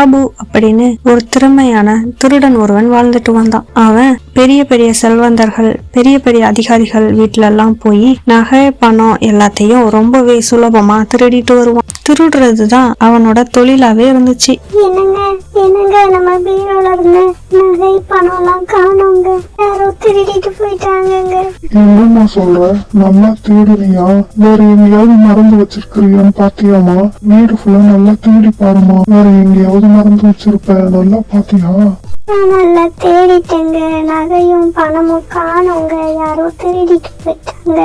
பாபு அப்படின்னு ஒரு திறமையான திருடன் ஒருவன் வாழ்ந்துட்டு வந்தான். அவன் பெரிய பெரிய செல்வந்தர்கள், பெரிய பெரிய அதிகாரிகள் வீட்டுல எல்லாம் போய் நகை பணம் எல்லாத்தையும் ரொம்பவே சுலபமா திருடிட்டு வருவான். திருடுறதுதான் அவனோட தொழிலாவே இருந்துச்சு. என்னங்க நம்ம பீரோல இருந்த நகை பணம் எல்லாம் காணோங்க, யாரோ திருடிட்டு போயிட்டாங்க. என்னம்மா சொல்ற? நல்லா தேடுறியா? வேற எங்கேயாவது மறந்து வச்சிருக்கிறியான்னு பாத்தியாமா? வீடு ஃபுல்லா நல்லா தேடி பாருமா. வேற எங்கேயாவது மறந்து வச்சிருப்ப, நல்லா பாத்தியா? நல்லா தேடிட்டேங்க, நகையும் பணமும் காணோங்க, யாரோ திருடிட்டு போயிட்டாங்க.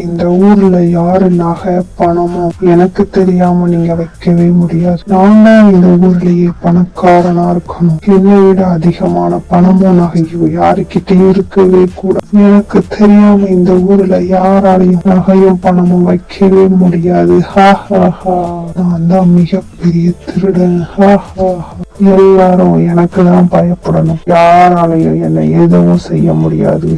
இந்த ஊர்ல யாரு நகை பணமும் எனக்கு தெரியாம நீங்க வைக்கவே முடியாது. நான் தான் இந்த ஊர்லயே பணக்காரனா இருக்கணும். என்னை விட அதிகமான பணமும் நகையும் யாருக்கிட்டே இருக்கவே கூட. எனக்கு தெரியாம இந்த ஊர்ல யாராலையும் நகையும் பணமும் வைக்கவே முடியாது. நான் தான் மிகப்பெரிய திருடன். எல்லாரும் எனக்கு தான் பயப்படணும். யாராலையும் என்னை எதுவும் செய்ய முடியாது.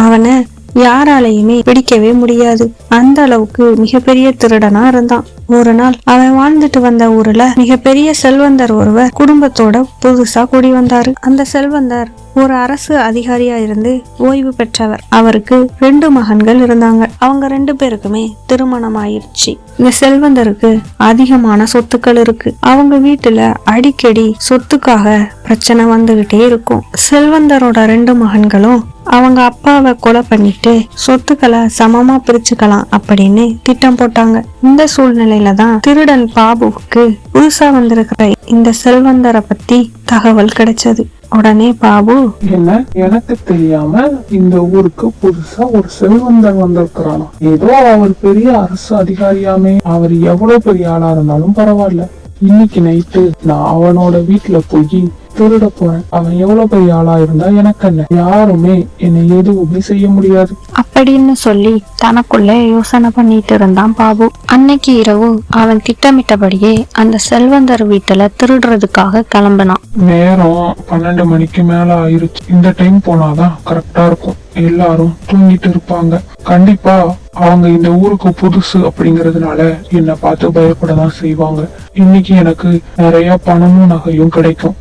அவனை யாராலையுமே பிடிக்கவே முடியாது. அந்த அளவுக்கு மிகப்பெரிய திருடனா இருந்தான். ஒரு நாள் அவன் வாழ்ந்துட்டு வந்த ஊர்ல மிகப்பெரிய செல்வந்தர் ஒருவர் குடும்பத்தோட புதுசா கூடி வந்தாரு. அந்த செல்வந்தர் ஒரு அரசு அதிகாரியா இருந்து ஓய்வு பெற்றவர். அவருக்கு 2 மகன்கள் இருந்தாங்க. அவங்க 2 பேருக்குமே திருமணம் ஆயிடுச்சு. இந்த செல்வந்தருக்கு அதிகமான சொத்துக்கள் இருக்கு. அவங்க வீட்டுல அடிக்கடி சொத்துக்காக பிரச்சனை வந்துகிட்டே இருக்கும். செல்வந்தரோட 2 மகன்களும் அவங்க அப்பாவை கொலை பண்ணிட்டு சொத்துக்களை சமமா பிரிச்சுக்கலாம் அப்படின்னு திட்டம் போட்டாங்க. இந்த சூழ்நிலையில தான் திருடன் பாபுவுக்கு புதுசா வந்திருக்கிற இந்த செல்வந்தரை பத்தி தகவல் கிடைச்சது. உடனே பாபு, என்ன, எனக்கு தெரியாம இந்த ஊருக்கு புதுசா ஒரு செல்வந்தர் வந்திருக்கிறானா? ஏதோ அவர் பெரிய அரசு அதிகாரியாமே. அவர் எவ்வளவு பெரிய ஆளா இருந்தாலும் பரவாயில்ல, இன்னைக்கு நைட்டு நான் அவனோட வீட்டுல போய் திருட போறேன். அவன் எவ்வளவு பெரிய ஆளா இருந்தா எனக்கு என்ன, யாருமே என்னை எதுவுமே செய்ய முடியாது அப்படின்னு சொல்லி தனக்குள்ள யோசனை பண்ணிட்டு இருந்தான் பாபு. அன்னைக்கு இரவு அவன் திட்டமிட்டபடியே அந்த செல்வந்தர் வீட்டுல திருடுறதுக்காக கிளம்பினான். நேரம் 12 மணிக்கு மேல ஆயிருச்சு. இந்த டைம் போனாதான் கரெக்டா இருக்கும். எல்லாரும் தூங்கிட்டு இருப்பாங்க. கண்டிப்பா அவங்க இந்த ஊருக்கு புதுசு அப்படிங்கறதுனால என்னை பார்த்து பயப்படதான் செய்வாங்க. இன்னைக்கு எனக்கு நிறைய பணமும் நகையும் கிடைக்கும்.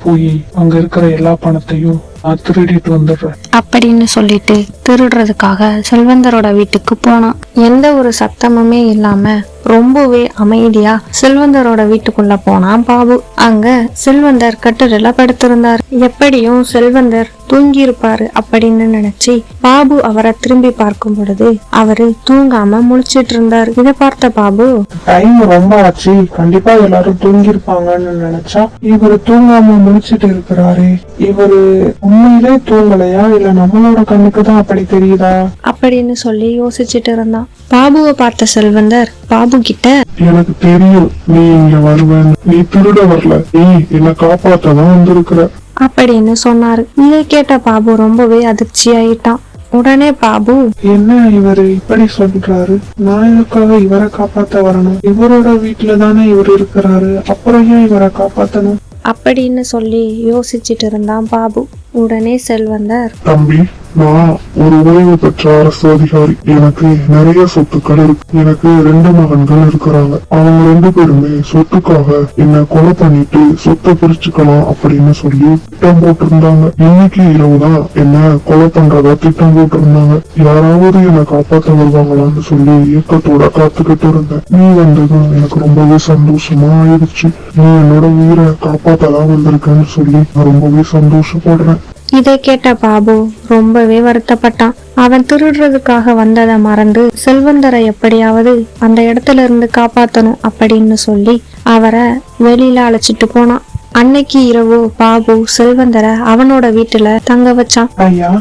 போய் அங்க இருக்கிற எல்லா பணத்தையும் நான் திருடிட்டு வந்துடுறேன் அப்படின்னு சொல்லிட்டு திருடுறதுக்காக செல்வந்தரோட வீட்டுக்கு போனான். எந்த ஒரு சத்தமுமே இல்லாம ரொம்பவே அமைதியா செல்வந்தரோட வீட்டுக்குள்ள போனான் பாபு. அங்க செல்வந்தர் கட்டில படுத்திருந்தார். எப்படியும் செல்வந்தர் தூங்கி இருப்பாரு அப்படின்னு நினைச்சு பாபு அவரை திரும்பி பார்க்கும் பொழுது அவரு தூங்காம முழிச்சிட்டு இருந்தாரு. இதை பார்த்த பாபு, டைம் ரொம்ப ஆச்சு, கண்டிப்பா எல்லாரும் தூங்கி இருப்பாங்கன்னு நினைச்சா இவரு தூங்காம முழிச்சிட்டு இருக்கிறாரு. இவரு உண்மையிலே தூங்கலையா, இல்ல நம்மளோட கண்ணுக்கு தான் அப்படி தெரியுதா அப்படின்னு சொல்லி யோசிச்சுட்டு இருந்தான். பாபுவை பார்த்த செல்வந்தர் பாபு கிட்ட, எனக்கு தெரியும் நீ இங்க வருவேன். நீ திருட வரல, நீ என்ன காப்பாத்ததான் வந்திருக்கிற அப்படின்னு சொன்னாரு. இதை கேட்ட பாபு ரொம்பவே அதிர்ச்சி ஆயிட்டான். உடனே பாபு, என்ன இவரு இப்படி சொல்றாரு? நான் எதுக்காக இவரை காப்பாத்த வரணும்? இவரோட வீட்டுல தானே இவர் இருக்கிறாரு, அப்புறம் ஏன் இவரை காப்பாத்தணும் அப்படின்னு சொல்லி யோசிச்சுட்டு இருந்தான் பாபு. உடனே செல்வந்தர், தம்பி, நான் ஒரு ஓய்வு பெற்ற அரசு அதிகாரி. எனக்கு நிறைய சொத்துக்கள் இருக்கு. எனக்கு 2 மகன்கள் இருக்கிறாங்க. அவங்க 2 பேருமே சொத்துக்காக என்ன கொலை பண்ணிட்டு சொத்தை பிரிச்சுக்கலாம் அப்படின்னு சொல்லி திட்டம் போட்டிருந்தாங்க. இன்னைக்கு இரவுதான் என்ன கொலை பண்றதா திட்டம் போட்டிருந்தாங்க. யாராவது என்ன காப்பாற்ற வருவாங்களான்னு சொல்லி இயக்கத்தோட காத்துக்கிட்டு இருந்தேன். நீ வந்ததும் எனக்கு ரொம்பவே சந்தோஷமா ஆயிடுச்சு. நீ என்னோட உயிரை காப்பாத்ததான் வந்திருக்கேன்னு சொல்லி நான் ரொம்பவே சந்தோஷப்படுறேன். இதை கேட்ட பாபு ரொம்பவே வருத்தப்பட்டான். அவன் திருடுறதுக்காக வந்ததை மறந்து செல்வந்தரை எப்படியாவது அந்த இடத்துல இருந்து காப்பாத்தணும் அப்படின்னு சொல்லி அவரை வெளியில அழைச்சிட்டு போனான். அன்னைக்கு இரவு பாபு செல்வந்தரை அவனோட வீட்டுல தங்க வச்சான். ஐயா,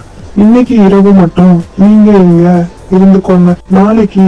இன்னைக்கு இரவு மட்டும் நீங்க இங்க இருந்துக்கோங்க. நாளைக்கு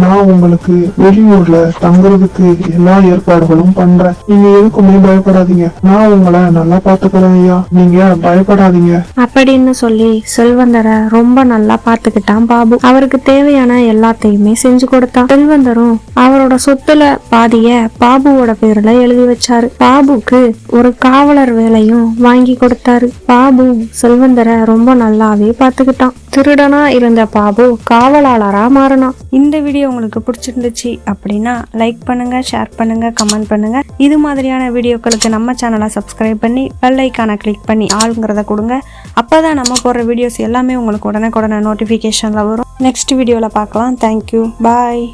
நான் உங்களுக்கு வெளியூர்ல தங்குறதுக்கு எல்லா ஏற்பாடுகளும் பண்றேன். நீங்க எதுக்குமே பயப்படாதீங்க. நான் உங்களை நல்லா பாத்துக்கிறேன் ஐயா, நீங்க பயப்படாதீங்க அப்படின்னு சொல்லி செல்வந்தரை ரொம்ப நல்லா பாத்துக்கிட்டான் பாபு. அவருக்கு தேவையான எல்லாத்தையுமே செஞ்சு கொடுத்தான். செல்வந்தரும் அவரோட சொத்துல பாதிய பாபுவோட பேர்ல எழுதி வச்சாரு. பாபுக்கு ஒரு காவலர் வேலையும் வாங்கி கொடுத்தாரு. பாபு செல்வந்தரை ரொம்ப நல்லாவே பாத்துக்கிட்டான். திருடனா இருந்த பாபு காவலாளரா மாறினான். இந்த வீடியோ வீடியோ உங்களுக்கு பிடிச்சிருந்துச்சு அப்படின்னா லைக் பண்ணுங்க, ஷேர் பண்ணுங்க, கமெண்ட் பண்ணுங்க. இது மாதிரியான வீடியோக்களுக்கு நம்ம சேனலை சப்ஸ்கிரைப் பண்ணி பெல் ஐக்கானை கிளிக் பண்ணி ஆளுங்கிறத கொடுங்க. அப்பதான் நம்ம போடுற வீடியோஸ் எல்லாமே உங்களுக்கு உடனே நோட்டிஃபிகேஷன்ல வரும். நெக்ஸ்ட் வீடியோவில் பார்க்கலாம். தேங்க்யூ, பாய்.